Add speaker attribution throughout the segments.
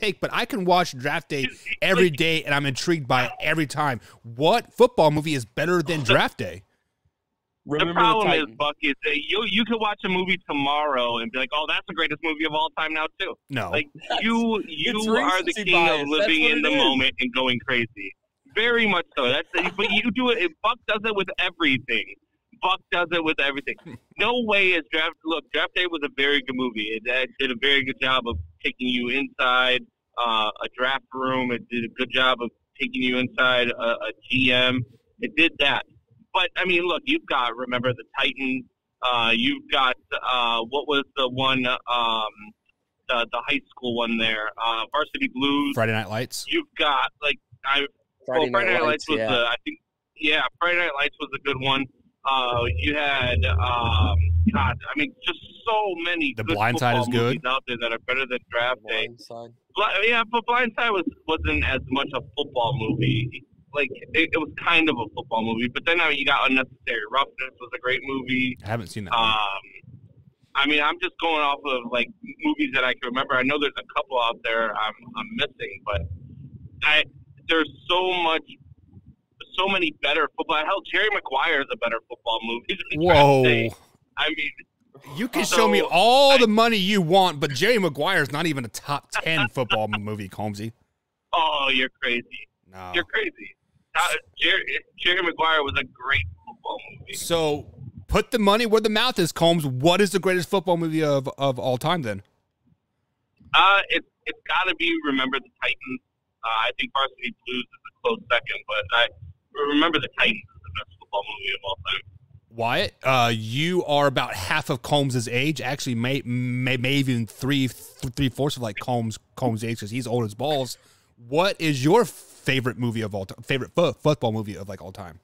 Speaker 1: take, but I can watch Draft Day every
Speaker 2: like,
Speaker 1: day, and I'm intrigued by it every time. What football movie is better than Draft Day?
Speaker 2: The problem is, Buck, is that you could watch a movie tomorrow and be like, "Oh, that's the greatest movie of all time now, too."
Speaker 1: No,
Speaker 2: like you are the king of living in the moment and going crazy. Very much so. But you do it. Buck does it with everything. Buck does it with everything. No way is Draft. Look, Draft Day was a very good movie. It did a very good job of taking you inside a draft room. It did a good job of taking you inside a GM. It did that. But, I mean, look, you've got Remember the Titans. You've got, what was the one, the high school one there, Varsity Blues.
Speaker 1: Friday Night Lights.
Speaker 2: You've got, like, Friday Night Lights was, I think, Friday Night Lights was a good one. You had, God, I mean, just so many
Speaker 1: The
Speaker 2: good
Speaker 1: Blind Side is good
Speaker 2: out there that are better than Draft Day.
Speaker 3: Blindside.
Speaker 2: Yeah, but Blind Side wasn't as much a football movie. Like, it was kind of a football movie, but then you got Unnecessary Roughness was a great movie.
Speaker 1: I haven't seen that.
Speaker 2: I mean, I'm just going off of, like, movies that I can remember. I know there's a couple out there I'm missing, but there's so many better football. Hell, Jerry Maguire is a better football movie than
Speaker 1: Whoa.
Speaker 2: Draft Day. I mean,
Speaker 1: you can show me all the money you want, but Jerry Maguire is not even a top 10 football movie, Combsy.
Speaker 2: Oh, you're crazy.
Speaker 1: No.
Speaker 2: You're crazy. Jerry Maguire was a great football movie.
Speaker 1: So put the money where the mouth is, Combs. What is the greatest football movie of all time then?
Speaker 2: It's got to be Remember the Titans. I think Varsity Blues is a close second, but Remember the Titans is the best football movie of all time.
Speaker 1: Wyatt, you are about half of Combs' age. Actually, may even three-fourths of like Combs' age because he's old as balls. What is your favorite movie of all time? Favorite football movie of like all time?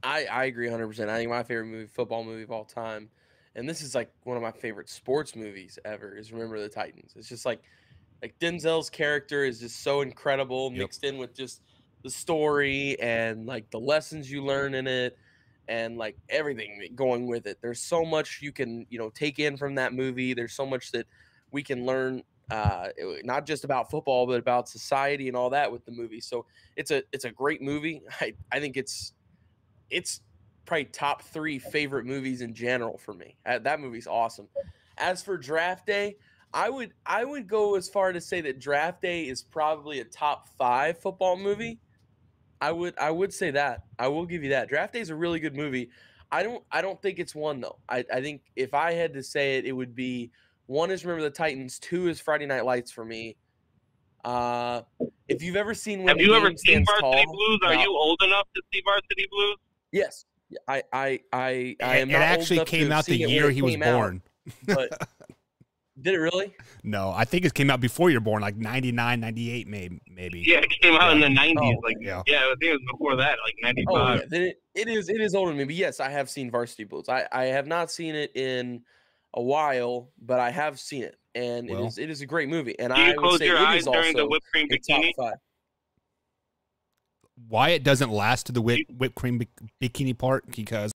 Speaker 3: I agree 100%. I think my favorite football movie of all time, and this is like one of my favorite sports movies ever, is Remember the Titans. It's just like Denzel's character is just so incredible, mixed in with just the story and like the lessons you learn in it, and like everything going with it. There's so much you can take in from that movie. There's so much that we can learn. Not just about football, but about society and all that with the movie. So it's a great movie. I think it's probably top 3 favorite movies in general for me. That movie's awesome. As for Draft Day, I would go as far to say that Draft Day is probably a top 5 football movie. I would say that. I will give you that. Draft Day is a really good movie. I don't think it's one though. I think if I had to say it, it would be 1 is Remember the Titans. 2 is Friday Night Lights for me. If you've ever seen
Speaker 2: Have you ever seen Varsity Blues? Are you old enough to see Varsity Blues?
Speaker 3: Yes. I am.
Speaker 1: It actually came out the year he was born.
Speaker 3: But did it really?
Speaker 1: No, I think it came out before you were born, like 99, 98 maybe.
Speaker 2: Yeah, it came out in the 90s.
Speaker 1: Yeah,
Speaker 2: I think it was before that, like 95.
Speaker 3: Oh, yeah. Then it is older than me. But yes, I have seen Varsity Blues. I have not seen it in a while, but I have seen it, and it is a great movie. And
Speaker 2: Do you
Speaker 3: I would
Speaker 2: close
Speaker 3: say
Speaker 2: your
Speaker 3: it
Speaker 2: eyes
Speaker 3: is
Speaker 2: during the
Speaker 3: also
Speaker 2: whipped cream
Speaker 3: a top
Speaker 2: bikini?
Speaker 3: 5.
Speaker 1: Wyatt doesn't last to the whipped cream bikini part because